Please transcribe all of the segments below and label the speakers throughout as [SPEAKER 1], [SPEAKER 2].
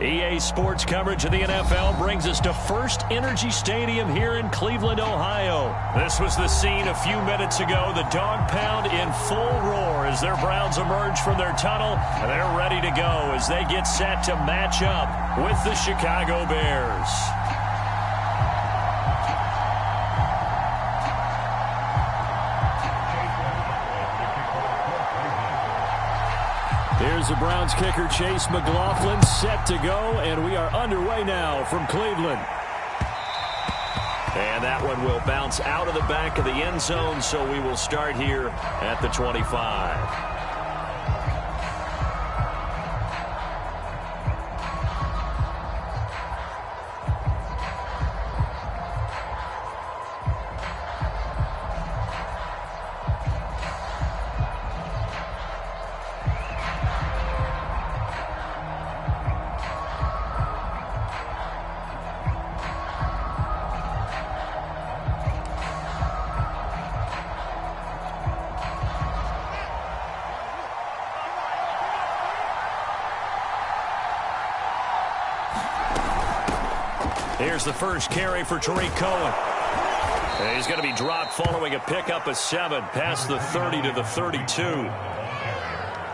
[SPEAKER 1] EA Sports coverage of the NFL brings us to First Energy Stadium here in Cleveland, Ohio. This was the scene a few minutes ago. The dog pound in full roar as their Browns emerge from their tunnel. They're ready to go as they get set to match up with the Chicago Bears. Here's the Browns kicker, Chase McLaughlin, set to go, and we are underway now from Cleveland. And that one will bounce out of the back of the end zone, so we will start here at the 25. Here's the first carry for Tariq Cohen. And he's going to be dropped following a pickup of 7 past the 30 to the 32.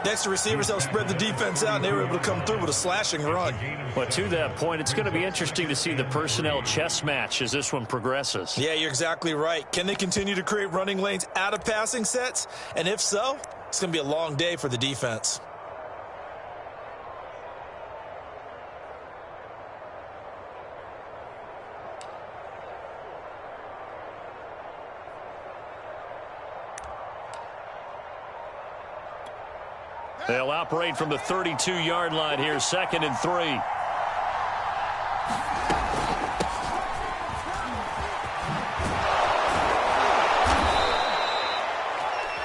[SPEAKER 2] Next, the receivers helped spread the defense out, and they were able to come through with a slashing run.
[SPEAKER 1] But to that point, it's going to be interesting to see the personnel chess match as this one progresses.
[SPEAKER 2] Yeah, you're exactly right. Can they continue to create running lanes out of passing sets? And if so, it's going to be a long day for the defense.
[SPEAKER 1] They'll operate from the 32-yard line here, 2nd and 3.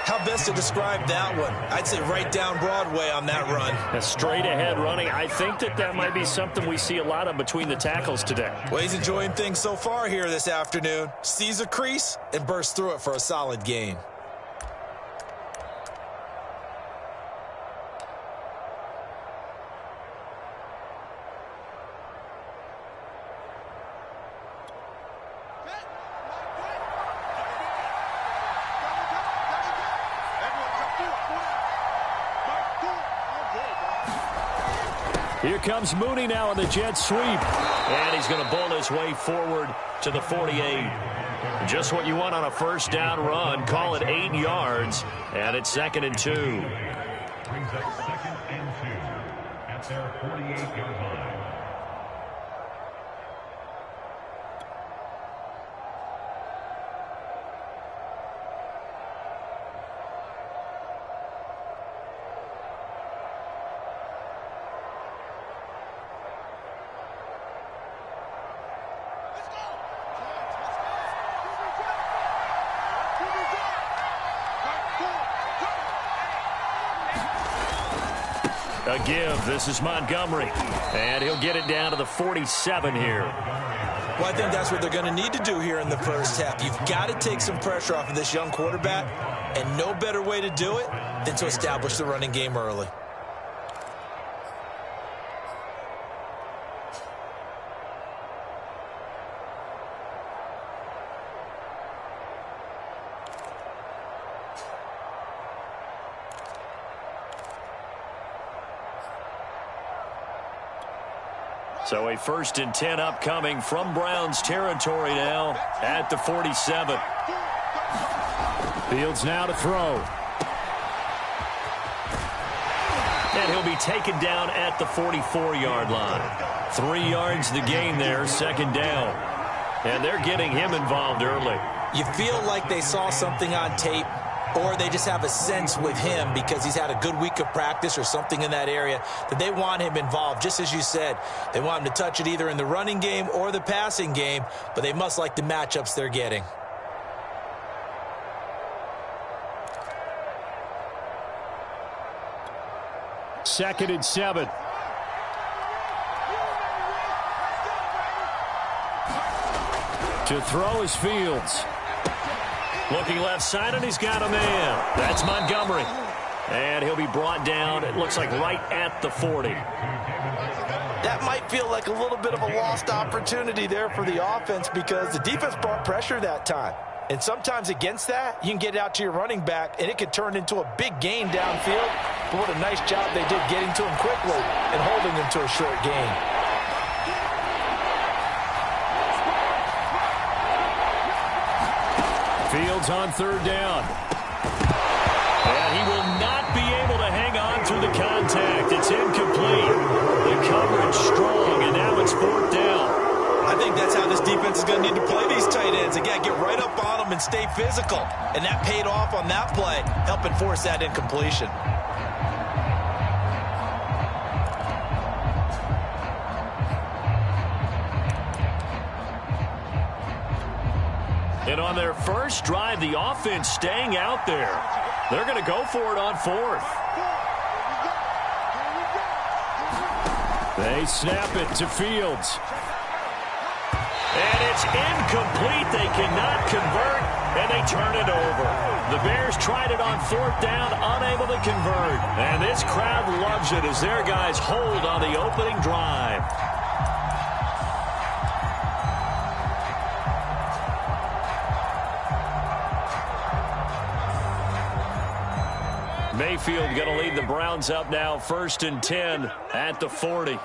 [SPEAKER 2] How best to describe that one? I'd say right down Broadway on that run.
[SPEAKER 1] A straight-ahead running. I think that might be something we see a lot of between the tackles today.
[SPEAKER 2] Well, he's enjoying things so far here this afternoon. Sees a crease and bursts through it for a solid gain.
[SPEAKER 1] Here comes Mooney now in the jet sweep. And he's going to bowl his way forward to the 48. Just what you want on a first down run. Call it 8 yards. And it's 2nd and 2.
[SPEAKER 3] Brings up 2nd and 2 at their 48-yard line.
[SPEAKER 1] A give. This is Montgomery. And he'll get it down to the 47 here.
[SPEAKER 2] Well, I think that's what they're going to need to do here in the first half. You've got to take some pressure off of this young quarterback, and no better way to do it than to establish the running game early.
[SPEAKER 1] So a 1st and 10 upcoming from Browns territory now at the 47. Fields now to throw. And he'll be taken down at the 44-yard line. 3 yards the gain there, 2nd down. And they're getting him involved early.
[SPEAKER 2] You feel like they saw something on tape, or they just have a sense with him because he's had a good week of practice or something in that area that they want him involved. Just as you said, they want him to touch it either in the running game or the passing game, but they must like the matchups they're getting.
[SPEAKER 1] Second and 7. To throw is Fields. Looking left side, and he's got a man. That's Montgomery. And he'll be brought down, it looks like right at the 40.
[SPEAKER 2] that might feel like a little bit of a lost opportunity there for the offense because the defense brought pressure that time. And sometimes against that, you can get it out to your running back, and it could turn into a big gain downfield. But what a nice job they did getting to him quickly and holding him to a short gain.
[SPEAKER 1] Fields on third down. And he will not be able to hang on through the contact. It's incomplete. The coverage strong, and now it's fourth down.
[SPEAKER 2] I think that's how this defense is going to need to play these tight ends. Again, get right up on them and stay physical. And that paid off on that play, helping force that incompletion.
[SPEAKER 1] And on their first drive, the offense staying out there. They're going to go for it on fourth. They snap it to Fields. And it's incomplete. They cannot convert, and they turn it over. The Bears tried it on fourth down, unable to convert. And this crowd loves it as their guys hold on the opening drive. Mayfield going to lead the Browns up now, 1st and 10 at the 40.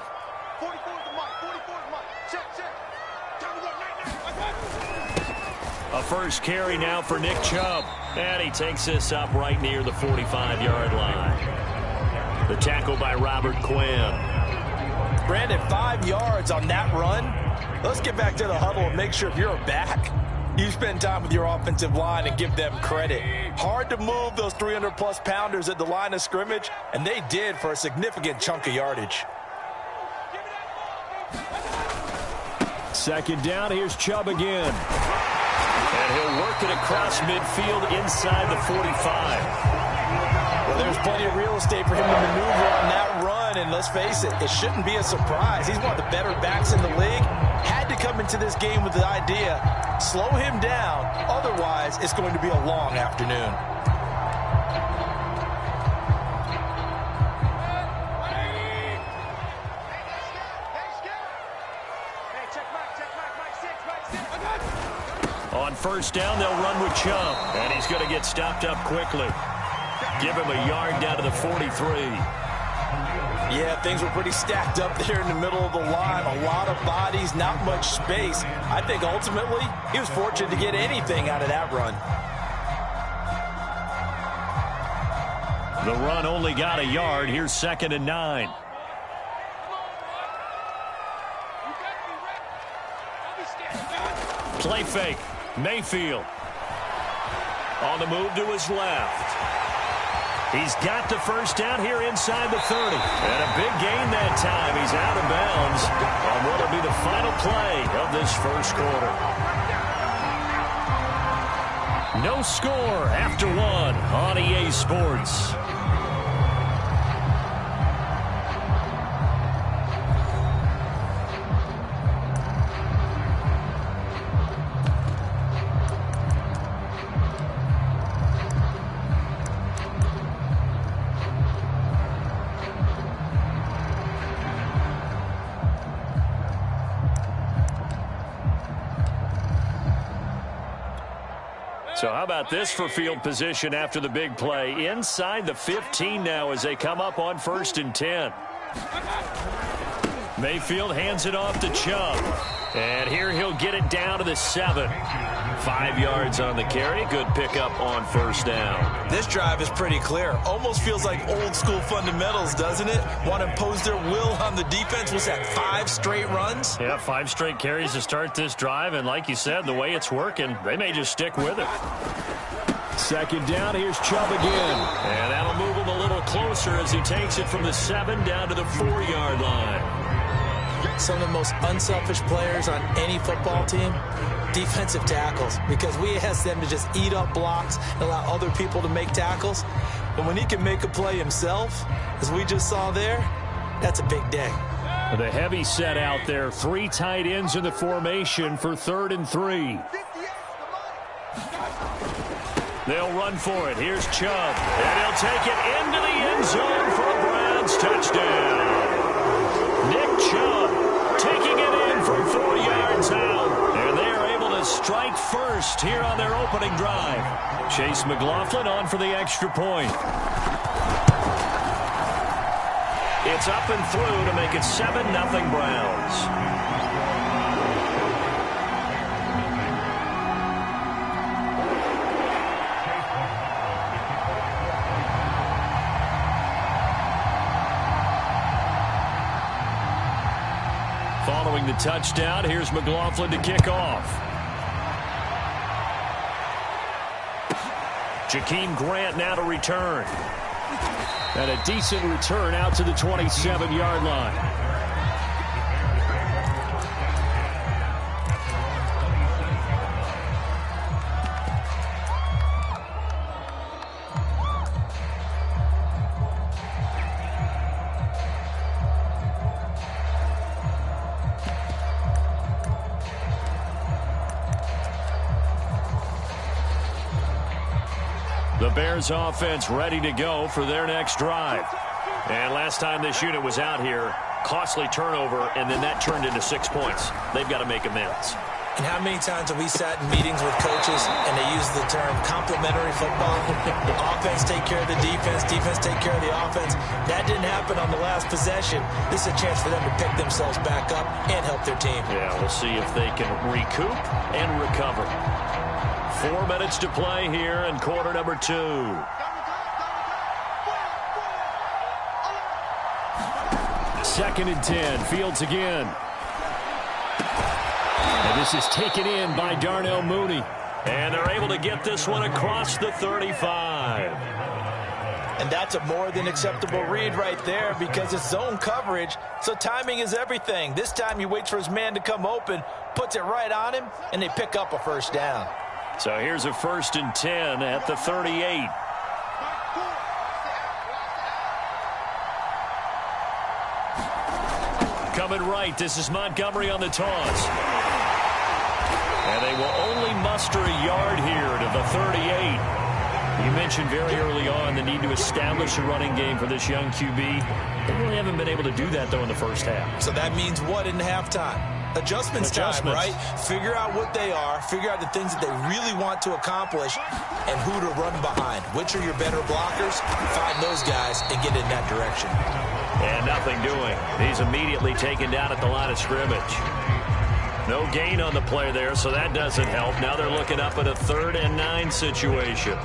[SPEAKER 1] A first carry now for Nick Chubb. And he takes this up right near the 45-yard line. The tackle by Robert Quinn.
[SPEAKER 2] Brandon, 5 yards on that run. Let's get back to the huddle and make sure if you're a back, you spend time with your offensive line and give them credit. Hard to move those 300-plus pounders at the line of scrimmage, and they did for a significant chunk of yardage.
[SPEAKER 1] Second down, here's Chubb again. And he'll work it across midfield inside the 45.
[SPEAKER 2] Well, there's plenty of real estate for him to maneuver on that run, and let's face it, it shouldn't be a surprise. He's one of the better backs in the league. Had to come into this game with the idea, slow him down, otherwise it's going to be a long afternoon.
[SPEAKER 1] On first down, they'll run with Chubb, and he's going to get stopped up quickly. Give him a yard down to the 43.
[SPEAKER 2] Yeah, things were pretty stacked up there in the middle of the line. A lot of bodies, not much space. I think ultimately he was fortunate to get anything out of that run.
[SPEAKER 1] The run only got a yard. Here's 2nd and 9. Play fake. Mayfield. On the move to his left. He's got the first down here inside the 30. And a big gain that time. He's out of bounds on what will be the final play of this first quarter. No score after one on EA Sports. So how about this for field position after the big play? Inside the 15 now as they come up on 1st and 10. Mayfield hands it off to Chubb. And here he'll get it down to the 7. 5 yards on the carry. Good pickup on first down.
[SPEAKER 2] This drive is pretty clear. Almost feels like old school fundamentals, doesn't it? Want to impose their will on the defense. Was that 5 straight runs?
[SPEAKER 1] Yeah, 5 straight carries to start this drive. And like you said, the way it's working, they may just stick with it. Second down, here's Chubb again. And that'll move him a little closer as he takes it from the 7 down to the 4-yard line.
[SPEAKER 2] Some of the most unselfish players on any football team, defensive tackles, because we ask them to just eat up blocks and allow other people to make tackles. But when he can make a play himself, as we just saw there, that's a big day.
[SPEAKER 1] The heavy set out there. 3 tight ends in the formation for 3rd and 3. They'll run for it. Here's Chubb. And he'll take it into the end zone for a Browns touchdown. Nick Chubb first here on their opening drive. Chase McLaughlin on for the extra point. It's up and through to make it 7-0 Browns. Following the touchdown, here's McLaughlin to kick off. Jakeem Grant now to return. And a decent return out to the 27-yard line. The Bears offense ready to go for their next drive. And last time this unit was out here, costly turnover, and then that turned into 6 points. They've got to make amends.
[SPEAKER 2] And how many times have we sat in meetings with coaches and they use the term complementary football? Offense take care of the defense, defense take care of the offense. That didn't happen on the last possession. This is a chance for them to pick themselves back up and help their team.
[SPEAKER 1] Yeah, we'll see if they can recoup and recover. 4 minutes to play here in quarter number 2. Second and 10. Fields again. And this is taken in by Darnell Mooney. And they're able to get this one across the 35.
[SPEAKER 2] And that's a more than acceptable read right there because it's zone coverage, so timing is everything. This time he waits for his man to come open, puts it right on him, and they pick up a first down.
[SPEAKER 1] So here's a 1st and 10 at the 38. Coming right, this is Montgomery on the toss. And they will only muster a yard here to the 38. You mentioned very early on the need to establish a running game for this young QB. They really haven't been able to do that, though, in the first half.
[SPEAKER 2] So that means what in halftime? Adjustments time, right? Figure out what they are, figure out the things that they really want to accomplish, and who to run behind. Which are your better blockers? Find those guys and get in that direction.
[SPEAKER 1] And nothing doing. He's immediately taken down at the line of scrimmage. No gain on the play there, so that doesn't help. Now they're looking up at a 3rd and 9 situation.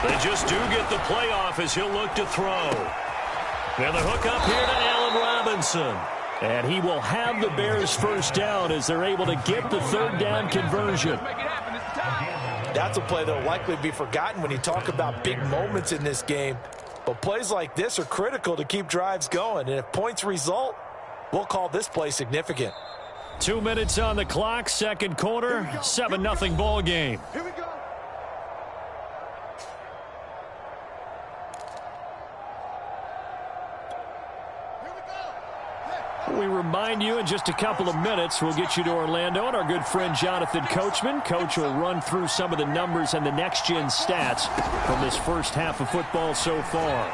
[SPEAKER 1] They just do get the play off as he'll look to throw. And the hook up here to Allen Robinson. And he will have the Bears first down as they're able to get the 3rd down conversion.
[SPEAKER 2] That's a play that will likely be forgotten when you talk about big moments in this game. But plays like this are critical to keep drives going. And if points result, we'll call this play significant.
[SPEAKER 1] 2 minutes on the clock, second quarter, 7-0 ball game.
[SPEAKER 4] Here we go.
[SPEAKER 1] We remind you in just a couple of minutes we'll get you to Orlando and our good friend Jonathan Coachman. Coach will run through some of the numbers and the next-gen stats from this first half of football so far.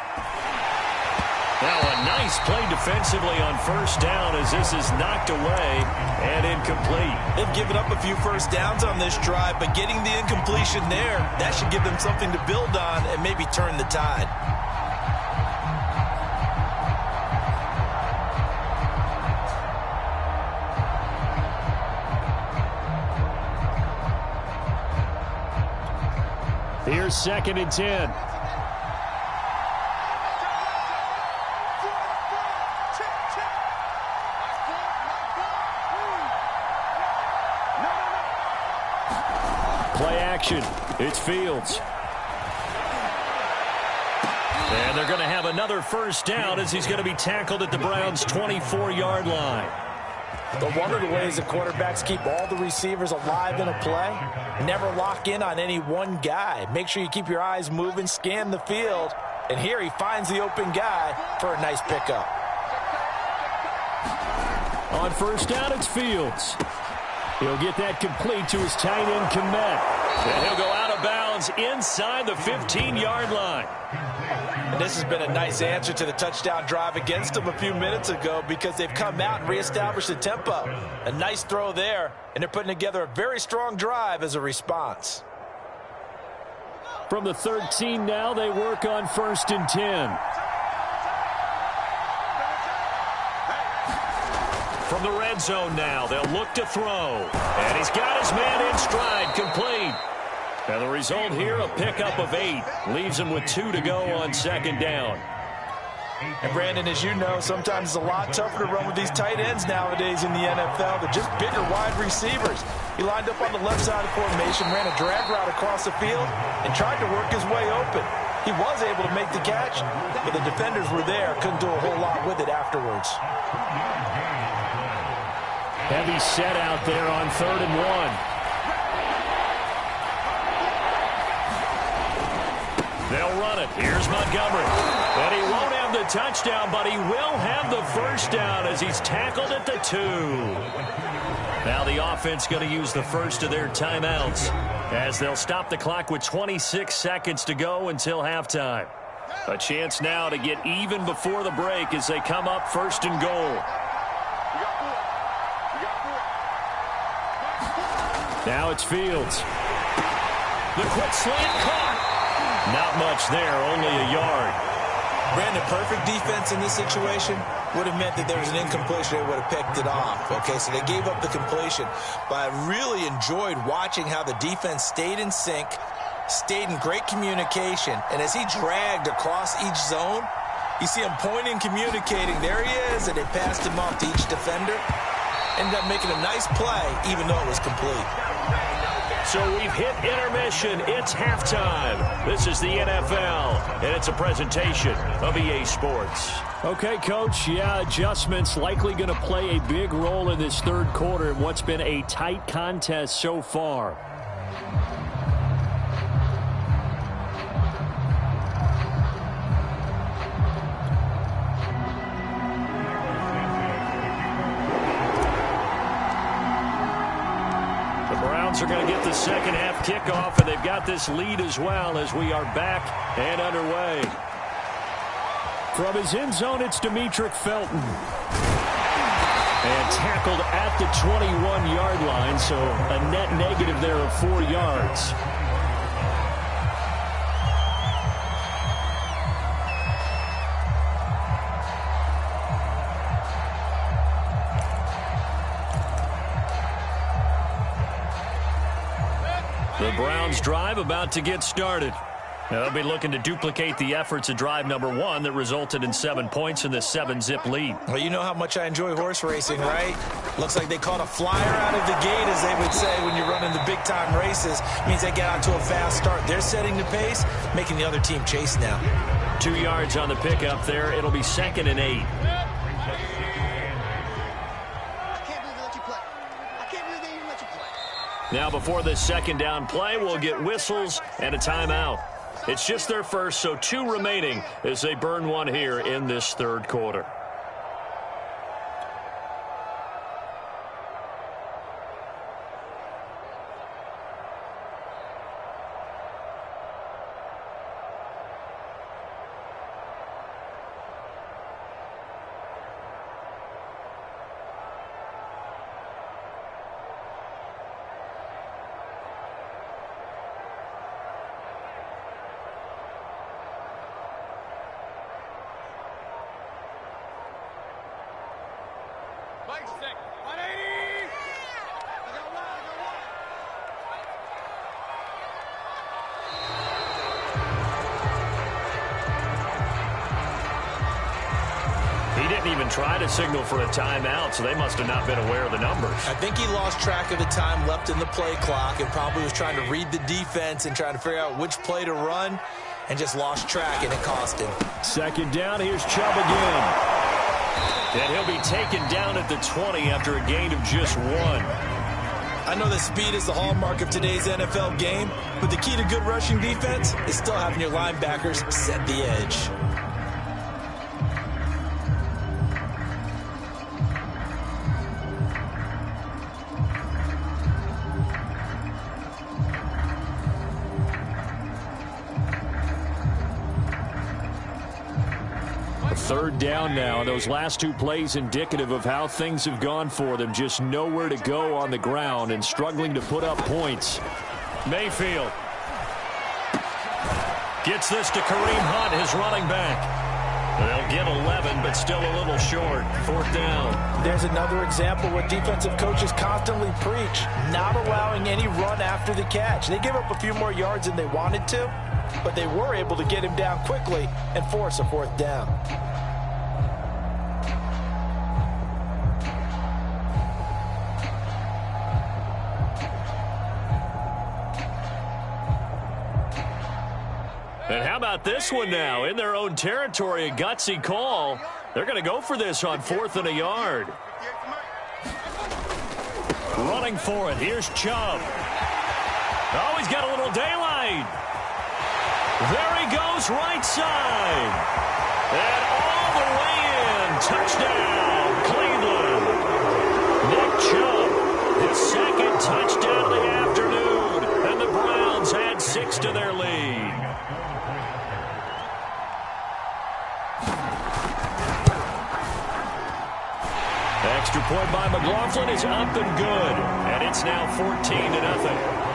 [SPEAKER 1] Now a nice play defensively on first down as this is knocked away and incomplete.
[SPEAKER 2] They've given up a few first downs on this drive, but getting the incompletion there, that should give them something to build on and maybe turn the tide.
[SPEAKER 1] Here's 2nd and 10. Play action. It's Fields. And they're going to have another first down as he's going to be tackled at the Browns' 24-yard line.
[SPEAKER 2] But one of the ways the quarterbacks keep all the receivers alive in a play, never lock in on any one guy. Make sure you keep your eyes moving, scan the field, and here he finds the open guy for a nice pickup.
[SPEAKER 1] On first down, it's Fields. He'll get that complete to his tight end, Komet. And he'll go out of bounds inside the 15-yard line.
[SPEAKER 2] And this has been a nice answer to the touchdown drive against them a few minutes ago because they've come out and reestablished the tempo. A nice throw there, and they're putting together a very strong drive as a response.
[SPEAKER 1] From the 13 now, they work on 1st and 10. From the red zone now, they'll look to throw. And he's got his man in stride, complete. And the result here, a pickup of 8. Leaves him with 2 to go on 2nd down.
[SPEAKER 2] And Brandon, as you know, sometimes it's a lot tougher to run with these tight ends nowadays in the NFL. They're just bigger wide receivers. He lined up on the left side of the formation, ran a drag route across the field, and tried to work his way open. He was able to make the catch, but the defenders were there, couldn't do a whole lot with it afterwards.
[SPEAKER 1] Heavy set out there on 3rd and 1. They'll run it. Here's Montgomery. And he won't have the touchdown, but he will have the first down as he's tackled at the 2. Now the offense going to use the first of their timeouts as they'll stop the clock with 26 seconds to go until halftime. A chance now to get even before the break as they come up 1st and goal. Now it's Fields. The quick slant caught. Not much there, only a yard.
[SPEAKER 2] Brandon, perfect defense in this situation would have meant that there was an incompletion. They would have picked it off. Okay, so they gave up the completion. But I really enjoyed watching how the defense stayed in sync, stayed in great communication. And as he dragged across each zone, you see him pointing, communicating. There he is, and they passed him off to each defender. Ended up making a nice play, even though it was complete.
[SPEAKER 1] So we've hit intermission. It's halftime. This is the NFL, and it's a presentation of EA Sports. Okay, Coach, yeah, adjustments likely going to play a big role in this 3rd quarter in what's been a tight contest so far. Are going to get the second half kickoff, and they've got this lead as well as we are back and underway. From his end zone, it's Demetric Felton. And tackled at the 21-yard line, so a net negative there of 4 yards. The Browns drive about to get started. Now they'll be looking to duplicate the efforts of drive number 1 that resulted in 7 points in this 7-zip lead.
[SPEAKER 2] Well, you know how much I enjoy horse racing, right? Looks like they caught a flyer out of the gate, as they would say when you're running the big-time races. Means they get out to a fast start. They're setting the pace, making the other team chase now.
[SPEAKER 1] 2 yards on the pickup there. It'll be 2nd and 8. Now before this 2nd down play, we'll get whistles and a timeout. It's just their first, so 2 remaining as they burn 1 here in this 3rd quarter. Even try to signal for a timeout, so they must have not been aware of the numbers.
[SPEAKER 2] I think he lost track of the time left in the play clock and probably was trying to read the defense and trying to figure out which play to run and just lost track, and it cost him.
[SPEAKER 1] 2nd down, here's Chubb again. And he'll be taken down at the 20 after a gain of just 1.
[SPEAKER 2] I know that speed is the hallmark of today's NFL game, but the key to good rushing defense is still having your linebackers set the edge.
[SPEAKER 1] Third down now. Those last 2 plays indicative of how things have gone for them. Just nowhere to go on the ground and struggling to put up points. Mayfield gets this to Kareem Hunt, his running back. They'll get 11, but still a little short. 4th down.
[SPEAKER 2] There's another example where defensive coaches constantly preach, not allowing any run after the catch. They give up a few more yards than they wanted to, but they were able to get him down quickly and force a 4th down.
[SPEAKER 1] And how about this one now? In their own territory, a gutsy call. They're going to go for this on 4th and a yard. Running for it. Here's Chubb. Oh, he's got a little daylight. There he goes, right side. And all the way in. Touchdown, Cleveland. Nick Chubb, his 2nd touchdown of the afternoon. And the Browns add 6 to their lead. Extra point by McLaughlin is up and good. And it's now 14-0.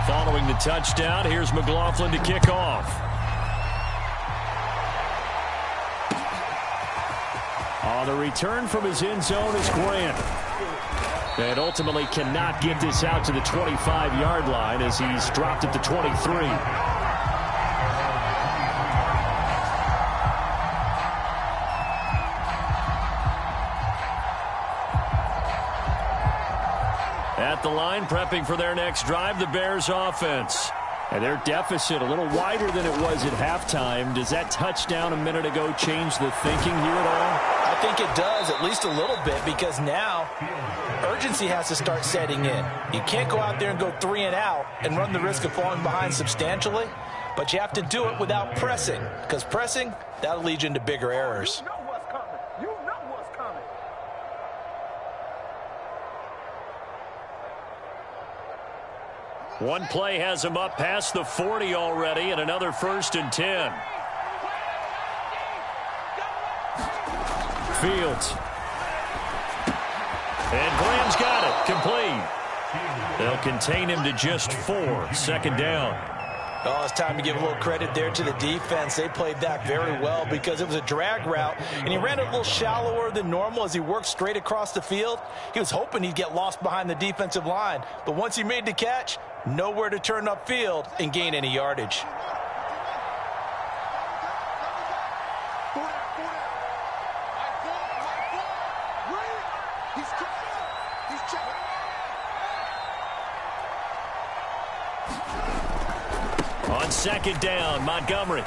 [SPEAKER 1] Following the touchdown, here's McLaughlin to kick off. On the return from his end zone is Grant. And ultimately cannot get this out to the 25-yard line as he's dropped at the 23. At the line, prepping for their next drive, the Bears offense. And their deficit a little wider than it was at halftime. Does that touchdown a minute ago change the thinking here at all?
[SPEAKER 2] I think it does, at least a little bit, because now urgency has to start setting in. You can't go out there and go 3 and out and run the risk of falling behind substantially, but you have to do it without pressing, because pressing, that'll lead you into bigger errors.
[SPEAKER 1] One play has him up past the 40 already, and another 1st and 10. Fields. And Graham's got it. Complete. They'll contain him to just 4. 2nd down.
[SPEAKER 2] Oh, it's time to give a little credit there to the defense. They played that very well because it was a drag route, and he ran it a little shallower than normal as he worked straight across the field. He was hoping he'd get lost behind the defensive line, but once he made the catch, nowhere to turn upfield and gain any yardage.
[SPEAKER 1] On 2nd down, Montgomery.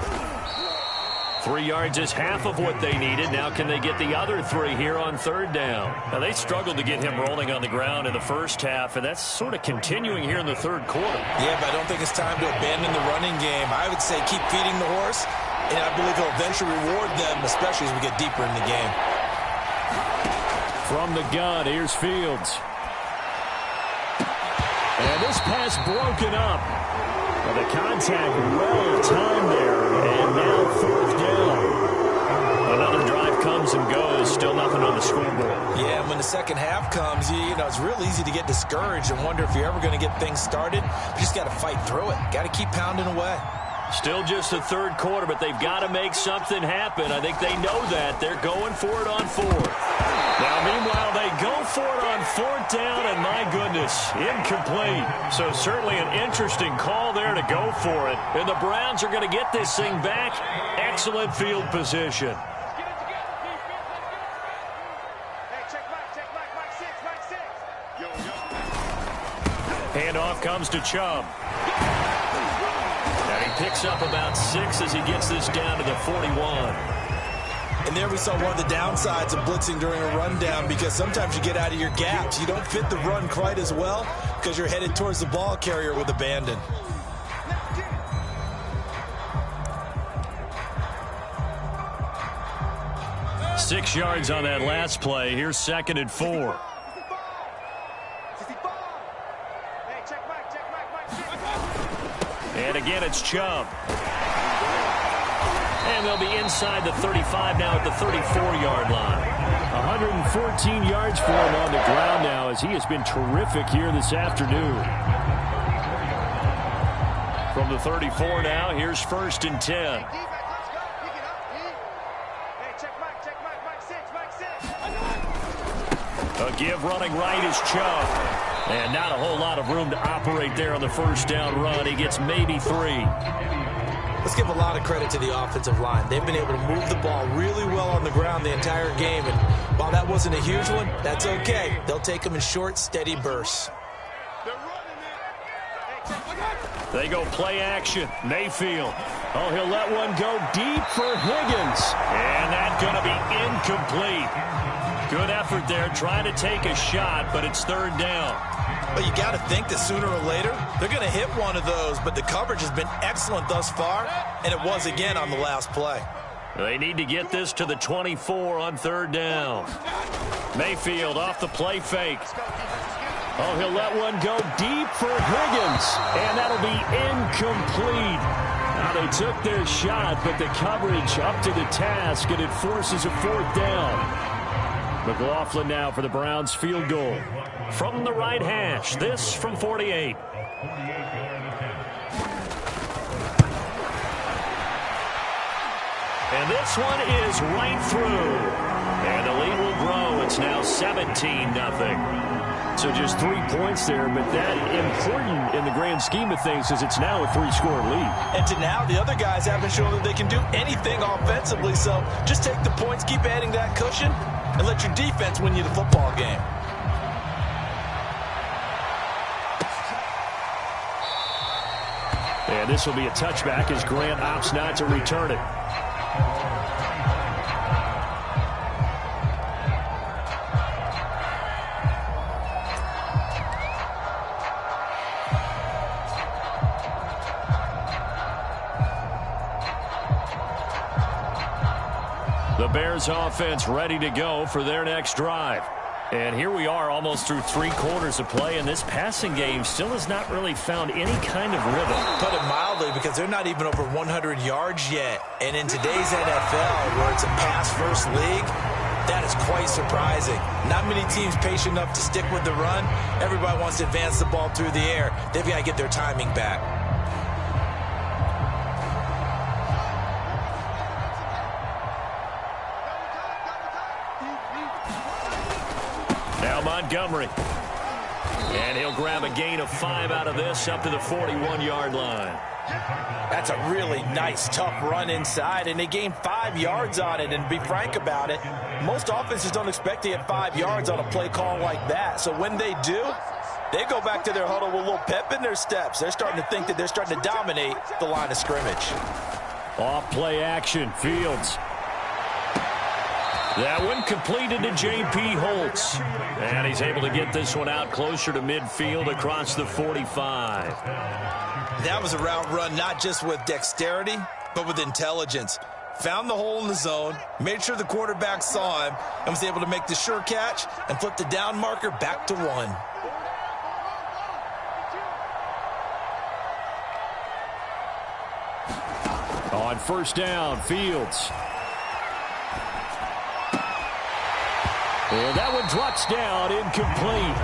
[SPEAKER 1] 3 yards is half of what they needed. Now can they get the other 3 here on 3rd down? Now they struggled to get him rolling on the ground in the first half, and that's sort of continuing here in the 3rd quarter.
[SPEAKER 2] Yeah, but I don't think it's time to abandon the running game. I would say keep feeding the horse, and I believe he'll eventually reward them, especially as we get deeper in the game.
[SPEAKER 1] From the gun, here's Fields. And this pass broken up. Well, the contact well timed there, and now 4th down. Another drive comes and goes, still nothing on the scoreboard.
[SPEAKER 2] Yeah, and when the second half comes, you know, it's real easy to get discouraged and wonder if you're ever going to get things started. You just got to fight through it. Got to keep pounding away.
[SPEAKER 1] Still just the 3rd quarter, but they've got to make something happen. I think they know that. They're going for it on 4th. Now, meanwhile, they go for it on 4th down, and my goodness, incomplete. So certainly an interesting call there to go for it. And the Browns are going to get this thing back. Excellent field position. Handoff comes to Chubb. picks up about 6 as he gets this down to the 41.
[SPEAKER 2] And there we saw one of the downsides of blitzing during a rundown, because sometimes you get out of your gaps. You don't fit the run quite as well because you're headed towards the ball carrier with abandon.
[SPEAKER 1] Six yards on that last play. Here's 2nd and 4. And again, it's Chubb. And they'll be inside the 35 now at the 34-yard line. 114 yards for him on the ground now, as he has been terrific here this afternoon. From the 34 now, here's 1st and 10. A give running right is Chubb. And not a whole lot of room to operate there on the first down run. He gets maybe 3.
[SPEAKER 2] Let's give a lot of credit to the offensive line. They've been able to move the ball really well on the ground the entire game. And while that wasn't a huge one, that's okay. They'll take them in short, steady bursts.
[SPEAKER 1] They go play action. Mayfield. Oh, he'll let one go deep for Higgins. And that's going to be incomplete. Good effort there, trying to take a shot, but it's 3rd down.
[SPEAKER 2] But you got to think that sooner or later, they're going to hit one of those. But the coverage has been excellent thus far, and it was again on the last play.
[SPEAKER 1] They need to get this to the 24 on 3rd down. Mayfield off the play fake. Oh, he'll let one go deep for Higgins, and that'll be incomplete. Now, they took their shot, but the coverage up to the task, and it forces a 4th down. McLaughlin now for the Browns field goal. From the right hash, this from 48. And this one is right through. And the lead will grow. It's now 17-0. So just 3 points there, but that important in the grand scheme of things is it's now a 3-score lead.
[SPEAKER 2] And to now, the other guys haven't shown that they can do anything offensively. So just take the points, keep adding that cushion, and let your defense win you the football game.
[SPEAKER 1] And this will be a touchback as Grant opts not to return it. The Bears offense ready to go for their next drive. And here we are almost through 3 quarters of play, and this passing game still has not really found any kind of rhythm.
[SPEAKER 2] Put it mildly, because they're not even over 100 yards yet. And in today's NFL, where it's a pass-first league, that is quite surprising. Not many teams patient enough to stick with the run. Everybody wants to advance the ball through the air. They've got to get their timing back.
[SPEAKER 1] Now Montgomery. And he'll grab a gain of 5 out of this up to the 41-yard line.
[SPEAKER 2] That's a really nice, tough run inside, and they gained 5 yards on it. And to be frank about it, most offenses don't expect to get 5 yards on a play call like that. So when they do, they go back to their huddle with a little pep in their steps. They're starting to think that they're starting to dominate the line of scrimmage.
[SPEAKER 1] Off play action, Fields. That one completed to J.P. Holtz. And he's able to get this one out closer to midfield across the 45.
[SPEAKER 2] That was a route run not just with dexterity, but with intelligence. Found the hole in the zone, made sure the quarterback saw him, and was able to make the sure catch and flip the down marker back to 1.
[SPEAKER 1] On 1st down, Fields. And that one drops down, incomplete.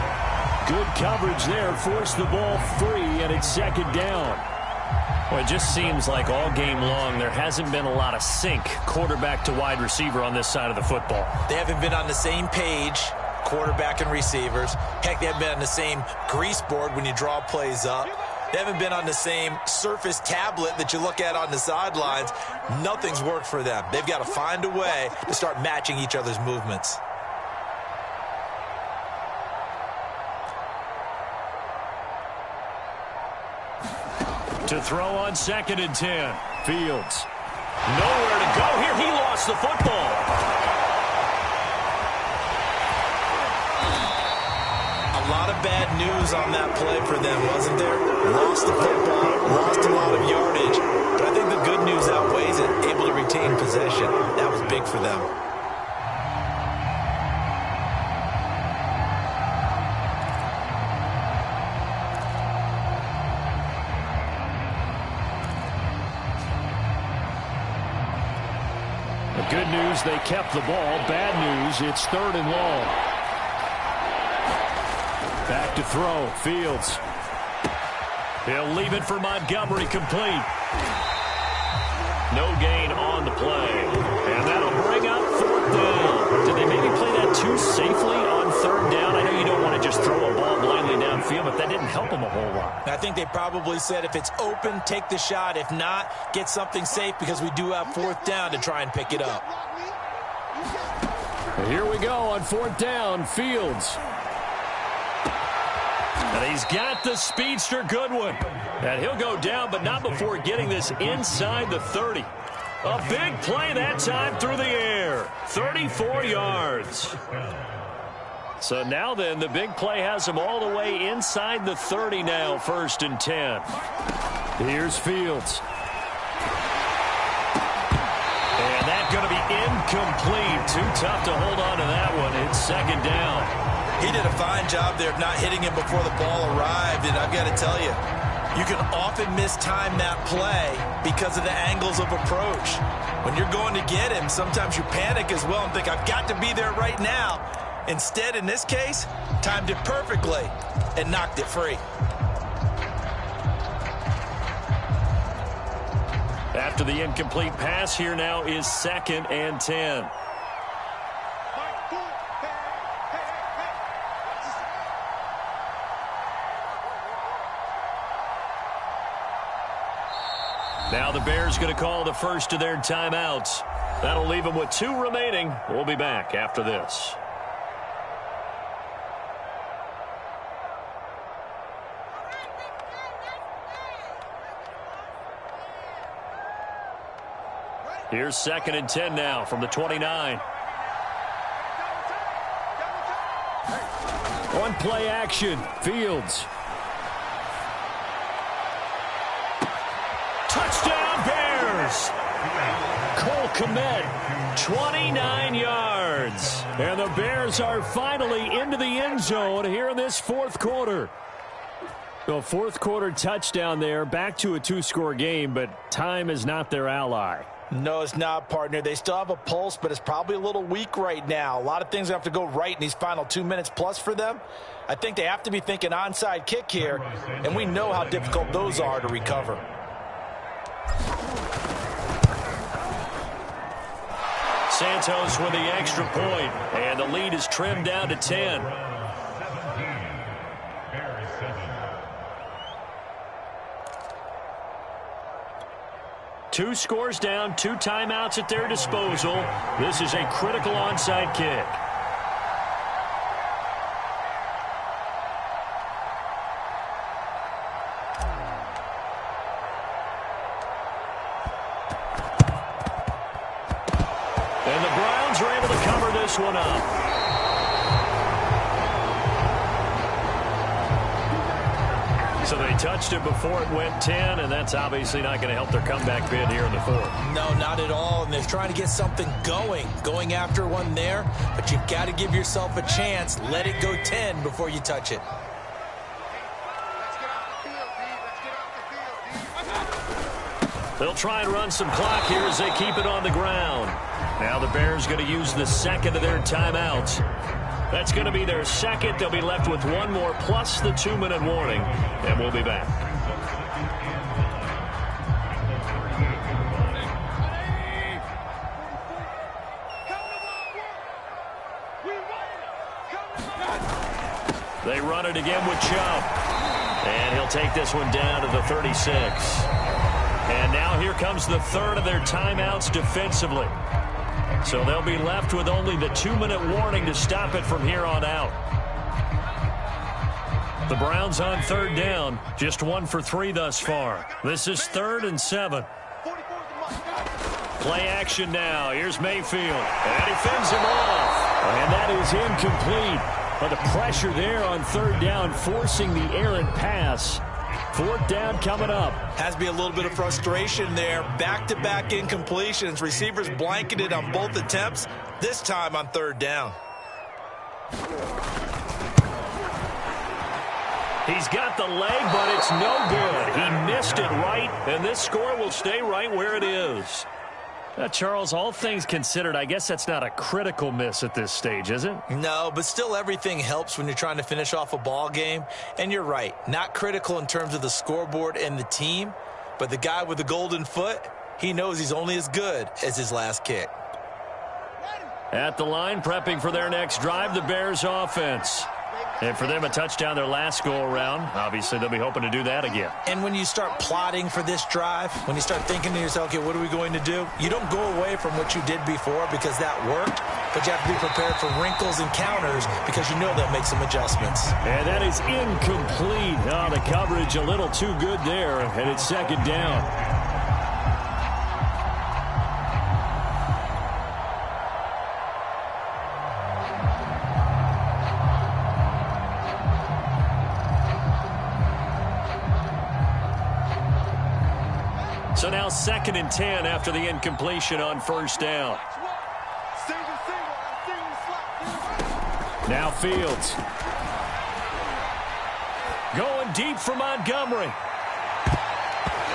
[SPEAKER 1] Good coverage there, forced the ball free, and it's 2nd down. Well, it just seems like all game long there hasn't been a lot of sync quarterback to wide receiver on this side of the football.
[SPEAKER 2] They haven't been on the same page, quarterback and receivers. Heck, they haven't been on the same grease board when you draw plays up. They haven't been on the same surface tablet that you look at on the sidelines. Nothing's worked for them. They've got to find a way to start matching each other's movements.
[SPEAKER 1] To throw on 2nd and 10. Fields. Nowhere to go here. He lost the football.
[SPEAKER 2] A lot of bad news on that play for them, wasn't there? Lost the football, lost a lot of yardage. But I think the good news outweighs it. Able to retain possession. That was big for them.
[SPEAKER 1] Good news, they kept the ball. Bad news, it's 3rd and long. Back to throw. Fields. He'll leave it for Montgomery, complete. No gain on the play. And that'll bring up 4th down. Did they maybe play that too safely on 3rd down? I know you don't want to just throw a ball blindly downfield, but that didn't help them a whole lot.
[SPEAKER 2] I think they probably said if it's open, take the shot. If not, get something safe because we do have 4th down to try and pick it up.
[SPEAKER 1] Here we go on 4th down. Fields. And he's got the speedster Goodwin. And he'll go down, but not before getting this inside the 30. A big play that time through the air. 34 yards. So now then, the big play has him all the way inside the 30 now, 1st and 10. Here's Fields. And that's going to be incomplete. Too tough to hold on to that one. It's 2nd down.
[SPEAKER 2] He did a fine job there of not hitting him before the ball arrived. And I've got to tell you, you can often mistime that play because of the angles of approach. When you're going to get him, sometimes you panic as well and think, I've got to be there right now. Instead, in this case, timed it perfectly and knocked it free.
[SPEAKER 1] After the incomplete pass, here now is 2nd and 10. Now the Bears going to call the first of their timeouts. That'll leave them with 2 remaining. We'll be back after this. Here's 2nd and 10 now from the 29. One play action. Fields. Touchdown Bears. Cole Kmet, 29 yards. And the Bears are finally into the end zone here in this 4th quarter. The 4th quarter touchdown there, back to a 2-score game, but time is not their ally.
[SPEAKER 2] No, it's not, partner. They still have a pulse, but it's probably a little weak right now. A lot of things have to go right in these final 2 minutes plus for them. I think they have to be thinking onside kick here, and we know how difficult those are to recover.
[SPEAKER 1] Santos with the extra point, and the lead is trimmed down to 10. Two scores down, 2 timeouts at their disposal. This is a critical onside kick. And the Browns are able to cover this one up. So they touched it before it went 10, and that's obviously not going to help their comeback bid here in the 4th.
[SPEAKER 2] No, not at all, and they're trying to get something going after one there, but you've got to give yourself a chance. Let it go 10 before you touch it.
[SPEAKER 1] They'll try and run some clock here as they keep it on the ground. Now the Bears going to use the second of their timeouts. That's going to be their second. They'll be left with one more plus the 2-minute warning, and we'll be back. They run it again with Chubb. And he'll take this one down to the 36. And now here comes the third of their timeouts defensively. So they'll be left with only the 2-minute warning to stop it from here on out. The Browns on third down, just 1 for 3 thus far. This is 3rd and 7. Play action now. Here's Mayfield, and he fends him off. And that is incomplete. But the pressure there on third down, forcing the errant pass. 4th down coming up.
[SPEAKER 2] Has to be a little bit of frustration there. Back-to-back incompletions. Receivers blanketed on both attempts, this time on 3rd down.
[SPEAKER 1] He's got the leg, but it's no good. He missed it right, and this score will stay right where it is. Charles, all things considered, I guess that's not a critical miss at this stage, is it?
[SPEAKER 2] No, but still everything helps when you're trying to finish off a ball game. And you're right, not critical in terms of the scoreboard and the team, but the guy with the golden foot, he knows he's only as good as his last kick.
[SPEAKER 1] At the line, prepping for their next drive, the Bears offense. And for them, a touchdown their last go-around. Obviously, they'll be hoping to do that again.
[SPEAKER 2] And when you start plotting for this drive, when you start thinking to yourself, okay, what are we going to do? You don't go away from what you did before because that worked, but you have to be prepared for wrinkles and counters because you know they'll make some adjustments.
[SPEAKER 1] And that is incomplete. Oh, the coverage a little too good there, and it's 2nd down. So now 2nd and 10 after the incompletion on 1st down. Now Fields. Going deep for Montgomery.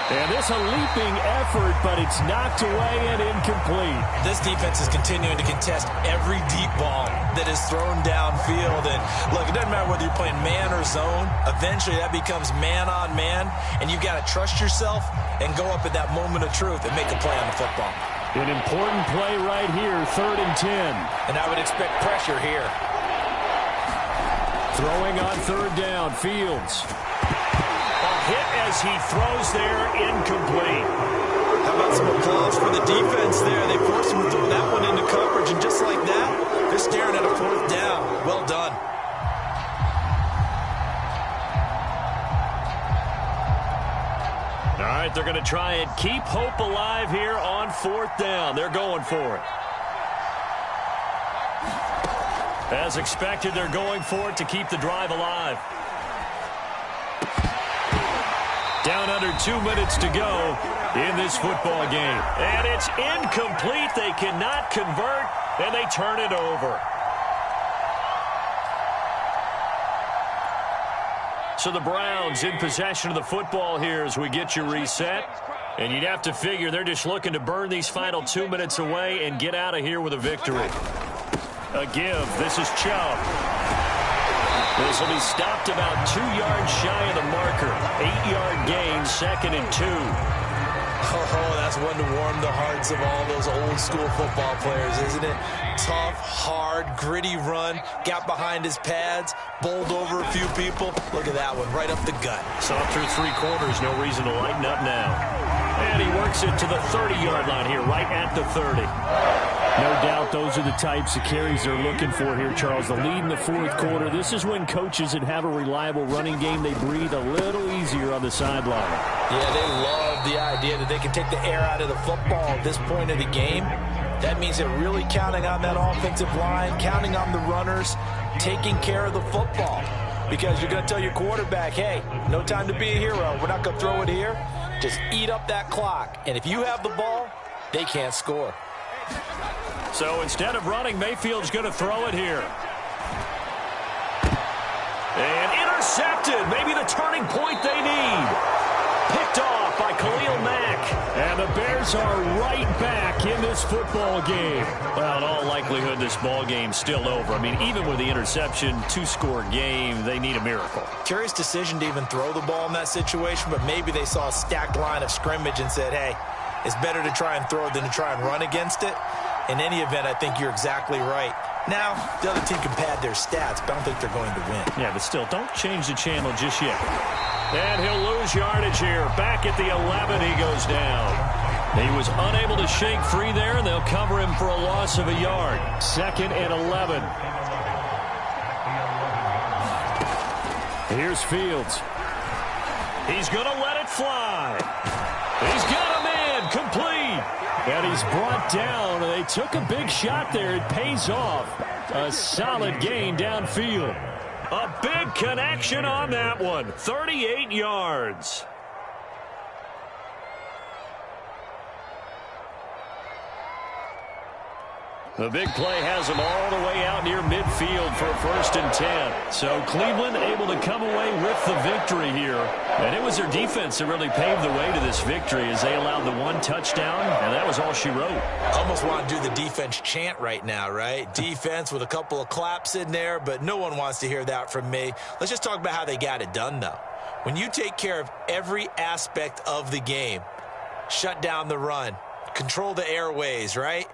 [SPEAKER 1] And this a leaping effort, but it's knocked away and incomplete.
[SPEAKER 2] This defense is continuing to contest every deep ball that is thrown downfield. And look, it doesn't matter whether you're playing man or zone. Eventually that becomes man on man, and you've got to trust yourself and go up at that moment of truth and make a play on the football.
[SPEAKER 1] An important play right here, 3rd and 10.
[SPEAKER 2] And I would expect pressure here.
[SPEAKER 1] Throwing on 3rd down, Fields. Hit as he throws there, incomplete.
[SPEAKER 2] How about some applause for the defense there? They forced him to throw that one into coverage, and just like that, they're staring at a 4th down. Well done.
[SPEAKER 1] All right, they're going to try and keep hope alive here on 4th down. They're going for it. As expected, they're going for it to keep the drive alive. Down under 2 minutes to go in this football game. And it's incomplete. They cannot convert, and they turn it over. So the Browns in possession of the football here as we get you reset. And you'd have to figure they're just looking to burn these final 2 minutes away and get out of here with a victory. A give. This is Chubb. This will be stopped about 2 yards shy of the marker. 8-yard gain, 2nd and 2.
[SPEAKER 2] Oh, that's one to warm the hearts of all those old school football players, isn't it? Tough, hard, gritty run. Got behind his pads, bowled over a few people. Look at that one, right up the gut.
[SPEAKER 1] Saw through 3 quarters, no reason to lighten up now. And he works it to the 30-yard line here, right at the 30. No doubt those are the types of carries they're looking for here, Charles. The lead in the 4th quarter. This is when coaches that have a reliable running game, they breathe a little easier on the sideline.
[SPEAKER 2] Yeah, they love the idea that they can take the air out of the football at this point of the game. That means they're really counting on that offensive line, counting on the runners, taking care of the football. Because you're going to tell your quarterback, hey, no time to be a hero. We're not going to throw it here. Just eat up that clock. And if you have the ball, they can't score.
[SPEAKER 1] So instead of running, Mayfield's going to throw it here. And intercepted. Maybe the turning point they need. Picked off by Khalil Mack. And the Bears are right back in this football game. Well, in all likelihood, this ball game's still over. I mean, even with the interception, 2-score game, they need a miracle.
[SPEAKER 2] Curious decision to even throw the ball in that situation, but maybe they saw a stacked line of scrimmage and said, hey, it's better to try and throw than to try and run against it. In any event, I think you're exactly right. Now, the other team can pad their stats, but I don't think they're going to win.
[SPEAKER 1] Yeah, but still, don't change the channel just yet. And he'll lose yardage here. Back at the 11, he goes down. He was unable to shake free there, and they'll cover him for a loss of a yard. 2nd and 11. Here's Fields. He's going to let it fly. He's got him in, complete. And he's brought down. They took a big shot there. It pays off. A solid gain downfield. A big connection on that one. 38 yards. The big play has them all the way out near midfield for a 1st and 10. So Cleveland able to come away with the victory here. And it was their defense that really paved the way to this victory as they allowed the 1 touchdown, and that was all she wrote.
[SPEAKER 2] Almost want to do the defense chant right now, right? Defense with a couple of claps in there, but no one wants to hear that from me. Let's just talk about how they got it done, though. When you take care of every aspect of the game, shut down the run, control the airways, right?